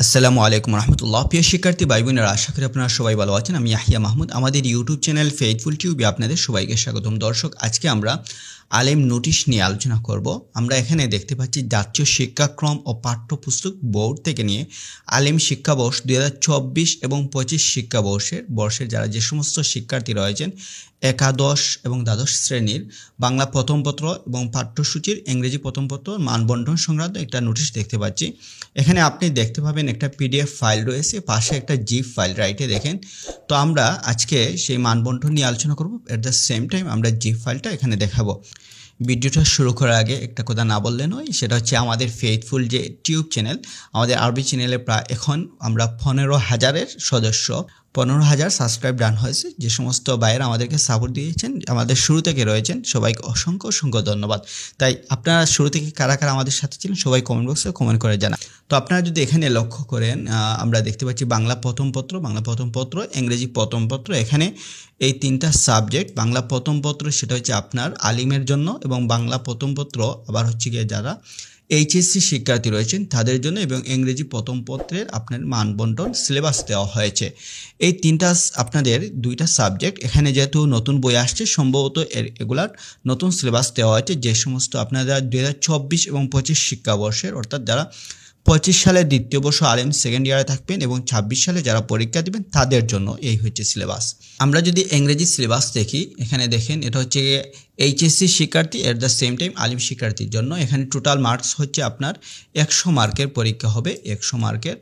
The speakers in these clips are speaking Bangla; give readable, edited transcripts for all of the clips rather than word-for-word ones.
আসসালামু আলাইকুম রহমতুল্লাহ। প্রিয় শিক্ষার্থী ভাই বোনেরা, আশা করি আপনারা সবাই ভালো আছেন। আমি ইয়াহিয়া মাহমুদ। আমাদের ইউটিউব চ্যানেল ফেইথফুল টিউবে আপনাদের সবাইকে স্বাগতম। দর্শক, আজকে আমরা আলেম নোটিশ নিয়ে আলোচনা করব। আমরা এখানে দেখতে পাচ্ছি জাতীয় শিক্ষাক্রম ও পাঠ্যপুস্তক বোর্ড থেকে নিয়ে আলেম শিক্ষাবর্ষ 2024 এবং 25 শিক্ষাবর্ষের যারা যে সমস্ত শিক্ষার্থী রয়েছেন একাদশ এবং দ্বাদশ শ্রেণীর বাংলা প্রথম পত্র এবং পাঠ্যসূচির ইংরেজি প্রথম পত্র মানবন্টন সংক্রান্ত একটা নোটিশ দেখতে পাচ্ছি। এখানে আপনি দেখতে পাবেন একটা পিডিএফ ফাইল রয়েছে, পাশে একটা জিপ ফাইল রাইটে দেখেন। তো আমরা আজকে সেই মানবন্টন নিয়ে আলোচনা করব। এট দ্য সেম টাইম আমরা জিপ ফাইলটা এখানে দেখাবো। ভিডিওটা শুরু করার আগে একটা কথা না বললে নয়, সেটা হচ্ছে আমাদের ফেইথফুল যে টিউব চ্যানেল, আমাদের আরবি চ্যানেলে প্রায় এখন আমরা 15,000-এর সদস্য, 15,000 সাবস্ক্রাইব ডান হয়েছে। যে সমস্ত ভাইয়েরা আমাদেরকে সাপোর্ট দিয়েছেন, আমাদের শুরু থেকে রয়েছেন, সবাইকে অসংখ্য অসংখ্য ধন্যবাদ। তাই আপনারা শুরু থেকে কারা কারা আমাদের সাথে ছিলেন সবাই কমেন্ট বক্সে কমেন্ট করে জানান। তো আপনারা যদি এখানে লক্ষ্য করেন, আমরা দেখতে পাচ্ছি বাংলা প্রথম পত্র, ইংরেজি প্রথম পত্র। এখানে এই তিনটা সাবজেক্ট, বাংলা প্রথম পত্র সেটা হচ্ছে আপনার আলিমের জন্য, এবং বাংলা প্রথম পত্র আবার হচ্ছে গিয়ে যারা এইচএসসি শিক্ষার্থী রয়েছেন তাদের জন্য, এবং ইংরেজি প্রথম পত্রের আপনার মানবন্টন সিলেবাস দেওয়া হয়েছে। এই তিনটা আপনাদের দুইটা সাবজেক্ট এখানে যেহেতু নতুন বই আসছে, সম্ভবত এগুলার নতুন সিলেবাস দেওয়া হয়েছে। যে সমস্ত আপনারা 2024 এবং 25 শিক্ষাবর্ষের, অর্থাৎ যারা 25 সালে দ্বিতীয় বর্ষ আলেম সেকেন্ড ইয়ারে থাকবেন এবং 26 সালে যারা পরীক্ষা দিবেন তাদের জন্য এই হচ্ছে সিলেবাস। আমরা যদি ইংরেজি সিলেবাস দেখি, এখানে দেখেন এটা হচ্ছে এইচএসসি শিক্ষার্থী, এট দ্য সেম টাইম আলিম শিক্ষার্থীর জন্য। এখানে টোটাল মার্কস হচ্ছে আপনার 100 মার্কের পরীক্ষা হবে, 100 মার্কের।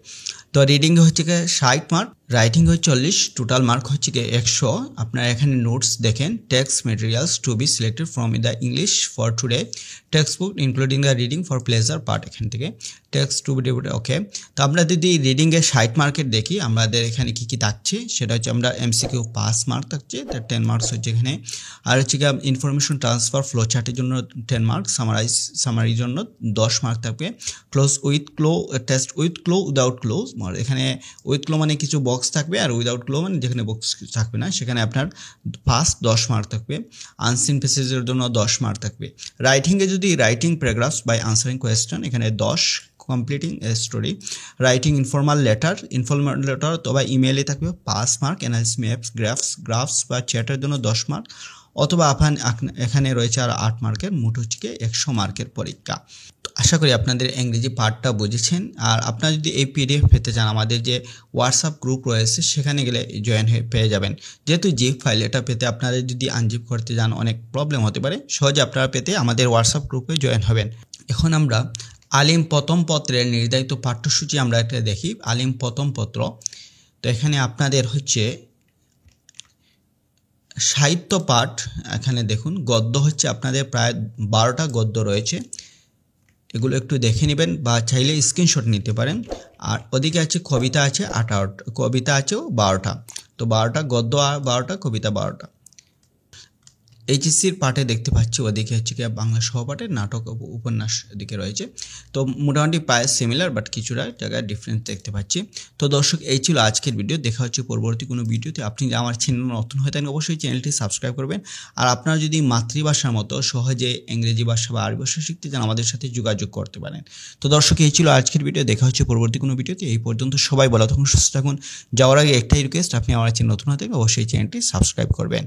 তো রিডিং হচ্ছে 60 মার্ক, রাইটিং হচ্ছে 40, টোটাল মার্ক হচ্ছে 100। আপনারা এখানে নোটস দেখেন, text materials to be selected from the English for today text book including the reading for pleasure part. এখান থেকে text to be divided, okay. তো আমরা যদি রিডিংয়ে 60 মার্কের দেখি, আমাদের এখানে কী কী থাকছে সেটা হচ্ছে আমরা এমসিকিউ 5 মার্ক থাকছে, 10 মার্কস হচ্ছে এখানে। আর হচ্ছে ইনফরমেশন ট্রান্সফার ফ্লো চার্টের জন্য 10 মার্ক, সামারির জন্য 10 মার্ক থাকবে। Cloze with clue, test with clue without clue, এখানে উইথ ক্লো মানে কিছু বক্স থাকবে, আর উইদাউট ক্লো মানে যেখানে বক্স থাকবে না সেখানে আপনার 10 মার্ক থাকবে। আনসিন প্যাসেজের জন্য 10 মার্ক থাকবে। রাইটিংয়ে যদি writing paragraphs by answering question, এখানে 10। Completing a story, writing informal letter অথবা ইমেইলে থাকবে 5 মার্ক। অ্যানালিসিস ম্যাপস, গ্রাফস বা চ্যাটের জন্য 10 মার্ক, অথবা এখানে রয়েছে আর 8 মার্কের, মোট হচ্ছে 100 মার্কের পরীক্ষা। তো আশা করি আপনাদের ইংরেজি পার্টটা বুঝেছেন। আর আপনারা যদি এই পিডিএফ পেতে চান, আমাদের যে হোয়াটসঅ্যাপ গ্রুপ রয়েছে সেখানে গেলে জয়েন হয়ে পেয়ে যাবেন। যেহেতু জিপ ফাইল, এটা পেতে আপনাদের যদি আনজিপ করতে যান অনেক প্রবলেম হতে পারে, সহজে আপনারা পেতে আমাদের হোয়াটসঅ্যাপ গ্রুপে জয়েন হবেন। এখন আমরা আলিম প্রথম পত্রের নির্ধারিত পাঠ্যসূচি আমরা একটা দেখি। আলিম প্রথম পত্র, তো এখানে আপনাদের হচ্ছে সাহিত্য পাঠ, এখানে দেখুন গদ্য হচ্ছে আপনাদের প্রায় 12টা গদ্য রয়েছে। এগুলো একটু দেখে নেবেন বা চাইলে স্ক্রিনশট নিতে পারেন। আর ওদিকে আছে কবিতা আছে 18, কবিতা আছেও 12টা। তো 12টা গদ্য আর 12টা কবিতা 12টা। এইচএসসির পাঠে দেখতে পাচ্ছি ওদিকে হচ্ছে কি বাংলা সহপাঠের নাটক উপন্যাস এদিকে রয়েছে। তো মোটামুটি প্রায় সিমিলার, বাট কিছুটা জায়গায় ডিফারেন্স দেখতে পাচ্ছি। তো দর্শক, এই ছিল আজকের ভিডিও। দেখা হচ্ছে পরবর্তী কোনো ভিডিওতে। আপনি আমার চ্যানেল নতুন হয়ে থাকেন অবশ্যই চ্যানেলটি সাবস্ক্রাইব করবেন। আর আপনারা যদি মাতৃভাষার মতো সহজে ইংরেজি ভাষা বা আরবি ভাষা শিখতে চান, আমাদের সাথে যোগাযোগ করতে পারেন। তো দর্শক, এই ছিল আজকের ভিডিও। দেখা হচ্ছে পরবর্তী কোনো ভিডিওতে। এই পর্যন্ত সবাই ভালো থাকুন, সুস্থ থাকুন। যাওয়ার আগে একটাই রিকোয়েস্ট, আপনি আমার চ্যানেল নতুন হয়ে থাকেন অবশ্যই চ্যানেলটি সাবস্ক্রাইব করবেন।